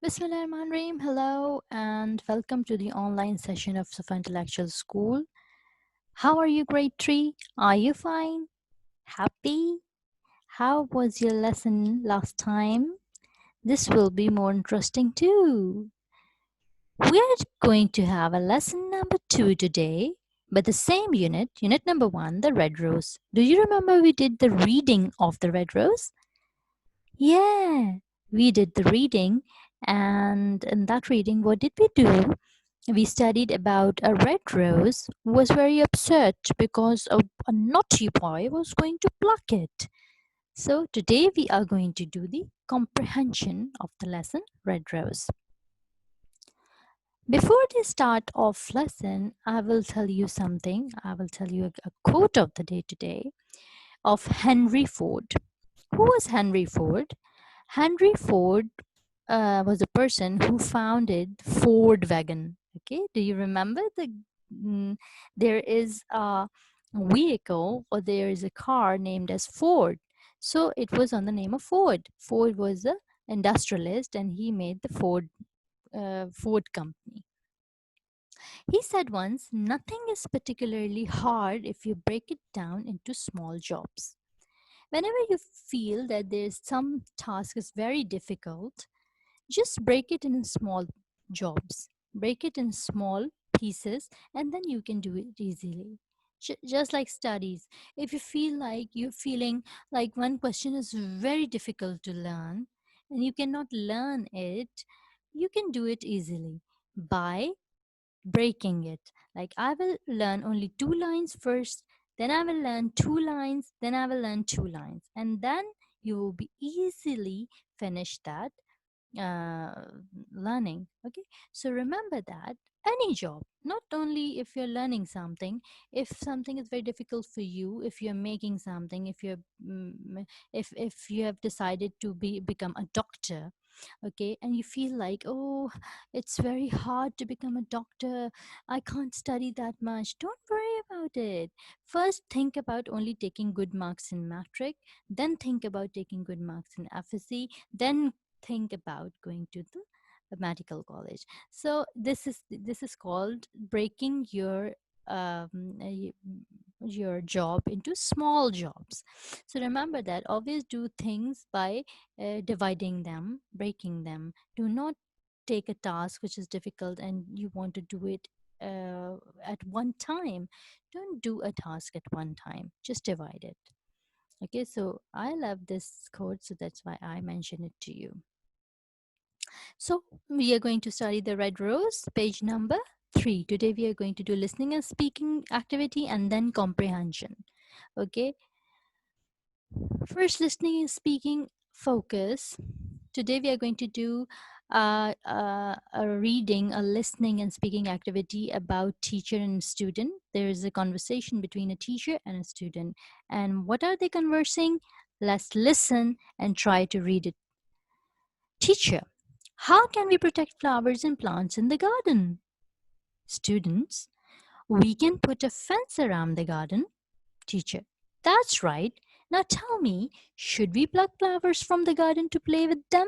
Bismillahirrahmanirrahim. Hello and welcome to the online session of Safa Intellectual School. How are you, grade 3? Are you fine? Happy? How was your lesson last time? This will be more interesting too. We are going to have a lesson number 2 today, but the same unit number 1, the red rose. Do you remember we did the reading of the red rose? Yeah, we did the reading, and in that reading, what did we do? We studied about a red rose who was very upset because a naughty boy was going to pluck it. So today we are going to do the comprehension of the lesson Red Rose. Before the start of lesson, I will tell you something. I will tell you a quote of the day today of Henry Ford. Who was Henry Ford? Henry Ford was a person who founded Ford wagon. Okay, do you remember mm, there is a vehicle or there is a car named as Ford. So it was on the name of Ford. Ford was a industrialist and he made the Ford company. He said once, nothing is particularly hard if you break it down into small jobs. Whenever you feel that there's some task is very difficult, just break it in small jobs, break it in small pieces, and then you can do it easily. Just like studies, if you feel like you're feeling like one question is very difficult to learn and you cannot learn it, you can do it easily by breaking it. Like, I will learn only 2 lines first, then I will learn 2 lines, then I will learn 2 lines, and then you will be easily finish that uh, learning. Okay, so remember that any job, not only if you're learning something, if something is very difficult for you, if you're making something, if you have decided to become a doctor, okay, and you feel like, oh, it's very hard to become a doctor, I can't study that much, don't worry about it. First think about only taking good marks in matric, then think about taking good marks in FSC, then think about going to the medical college. So this is called breaking um, uh, y- your job into small jobs. So remember that always do things by dividing them, breaking them. Do not take a task which is difficult and you want to do it at one time. Don't do a task at one time, just divide it. Okay, so I love this quote, so that's why I mention it to you. So we are going to study the red rose, page number 3. Today we are going to do listening and speaking activity and then comprehension. Okay, first listening and speaking focus. Today we are going to do a reading, a listening and speaking activity about teacher and student. There is a conversation between a teacher and a student. And what are they conversing? Let's listen and try to read it. Teacher, how can we protect flowers and plants in the garden? Students, we can put a fence around the garden. Teacher, that's right. Now tell me, should we pluck flowers from the garden to play with them?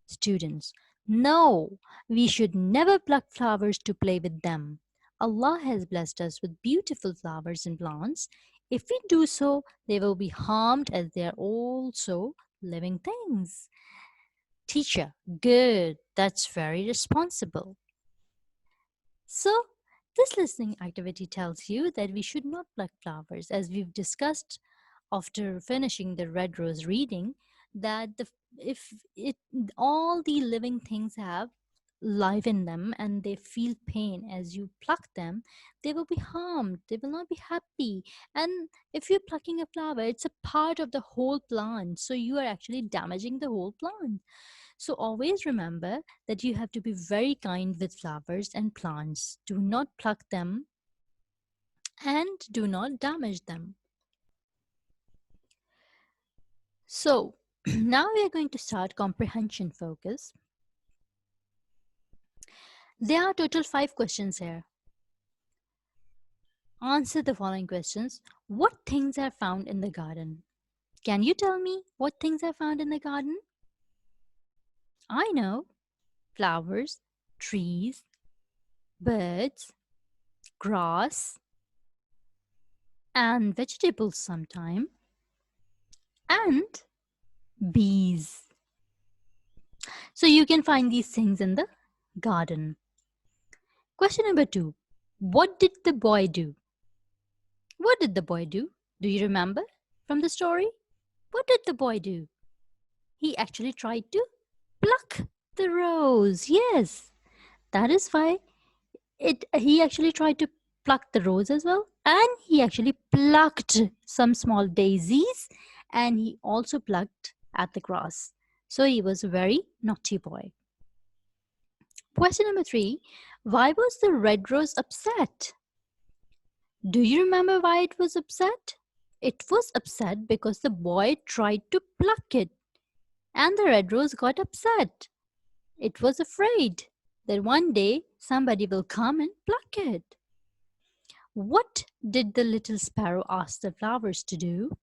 Students, no, we should never pluck flowers to play with them. Allah has blessed us with beautiful flowers and plants. If we do so, they will be harmed as they are also living things. Teacher, good, that's very responsible. So, this listening activity tells you that we should not pluck flowers, as we've discussed after finishing the red rose reading, that if it all the living things have life in them and they feel pain as you pluck them, they will be harmed, they will not be happy. And if you're plucking a flower, it's a part of the whole plant, so you are actually damaging the whole plant. So always remember that you have to be very kind with flowers and plants. Do not pluck them and do not damage them. So now we are going to start comprehension focus. There are total 5 questions here. Answer the following questions. What things are found in the garden? Can you tell me what things are found in the garden? I know. flowers, trees, birds, grass, and vegetables sometime, and bees. So you can find these things in the garden. Question number 2. What did the boy do? What did the boy do? Do you remember from the story? What did the boy do? He actually tried to pluck the rose. Yes, that is why he actually tried to pluck the rose as well, and he actually plucked some small daisies, and he also plucked at the grass. So he was a very naughty boy. Question number 3. Why was the red rose upset? Do you remember why it was upset? It was upset because the boy tried to pluck it, and the red rose got upset. It was afraid that one day somebody will come and pluck it. What did the little sparrow ask the flowers to do?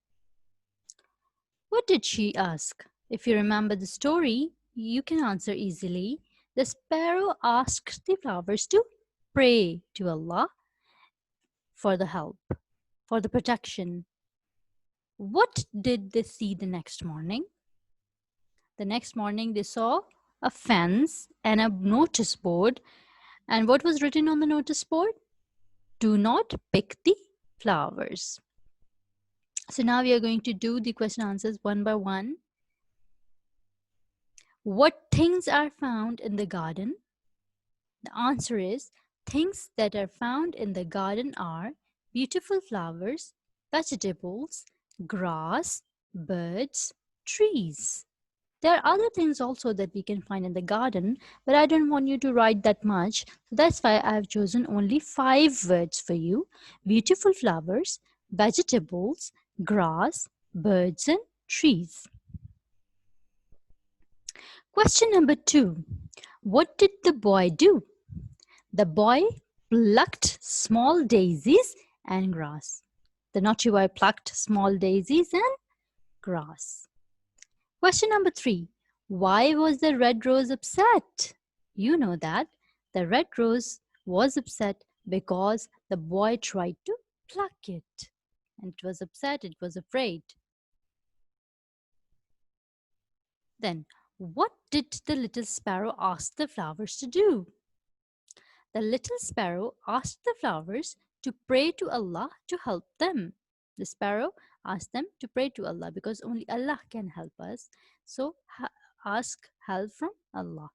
What did she ask? If you remember the story, you can answer easily. The sparrow asked the flowers to pray to Allah for the help, for the protection. What did they see the next morning? The next morning, they saw a fence and a notice board. And what was written on the notice board? Do not pick the flowers. So now we are going to do the question answers one by one. What things are found in the garden? The answer is things that are found in the garden are beautiful flowers, vegetables, grass, birds, trees. There are other things also that we can find in the garden, but I don't want you to write that much. So that's why I have chosen only 5 words for you. Beautiful flowers, vegetables, grass, birds, and trees. Question number 2. What did the boy do? The boy plucked small daisies and grass. The naughty boy plucked small daisies and grass. Question number 3. Why was the red rose upset? You know that the red rose was upset because the boy tried to pluck it. And it was upset, it was afraid. Then, what did the little sparrow ask the flowers to do? The little sparrow asked the flowers to pray to Allah to help them. The sparrow asked them to pray to Allah because only Allah can help us. So ask help from Allah.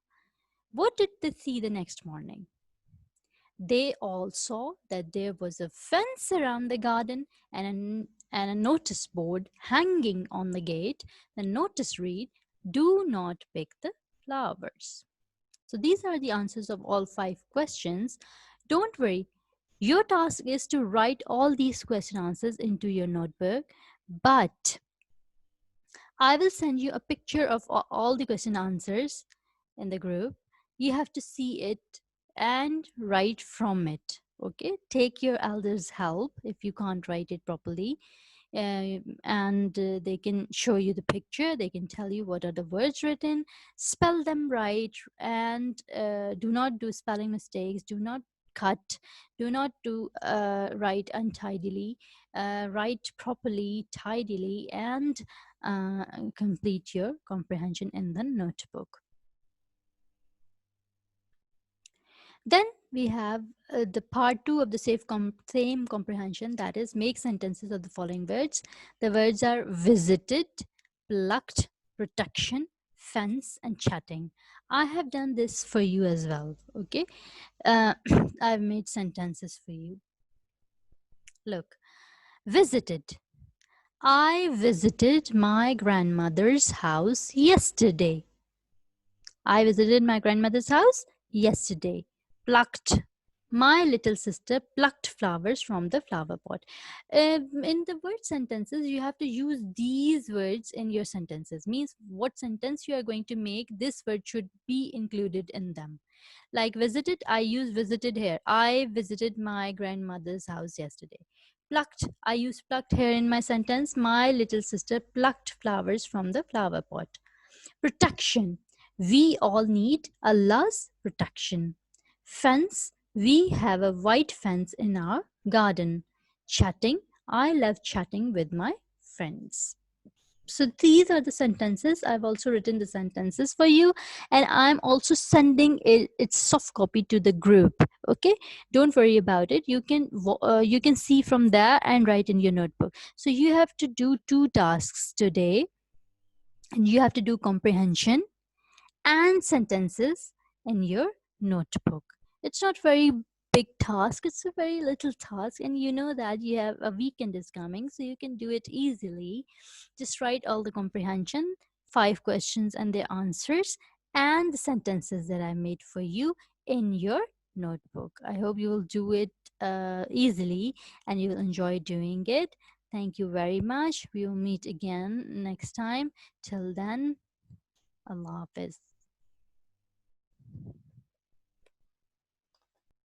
What did they see the next morning? They all saw that there was a fence around the garden and a notice board hanging on the gate. The notice read, "Do not pick the flowers." So these are the answers of all 5 questions. Don't worry, your task is to write all these question answers into your notebook, but I will send you a picture of all the question answers in the group. You have to see it and write from it. Okay, take your elders' help if you can't write it properly. And they can show you the picture, they can tell you what are the words written, spell them right, and do not do spelling mistakes, do not cut, do not do write untidily, write properly, tidily, and complete your comprehension in the notebook. Then we have the part 2 of the same comprehension, that is make sentences of the following words. The words are visited, plucked, protection, fence, and chatting. I have done this for you as well. Okay, I've made sentences for you. Look, visited. I visited my grandmother's house yesterday. I visited my grandmother's house yesterday. Plucked. My little sister plucked flowers from the flower pot. In the word sentences, you have to use these words in your sentences. Means what sentence you are going to make, this word should be included in them. Like visited, I use visited here. I visited my grandmother's house yesterday. Plucked, I use plucked here in my sentence. My little sister plucked flowers from the flower pot. Protection. We all need Allah's protection. Fence, we have a white fence in our garden. Chatting, I love chatting with my friends. So these are the sentences. I've also written the sentences for you, and I'm also sending its soft copy to the group. Okay, don't worry about it. You can see from there and write in your notebook. So you have to do two tasks today, and you have to do comprehension and sentences in your notebook. It's not very big task, it's a very little task, and you know that you have a weekend is coming, so you can do it easily. Just write all the comprehension, 5 questions and their answers, and the sentences that I made for you in your notebook. I hope you will do it easily and you will enjoy doing it. Thank you very much. We will meet again next time. Till then, Allah Hafiz.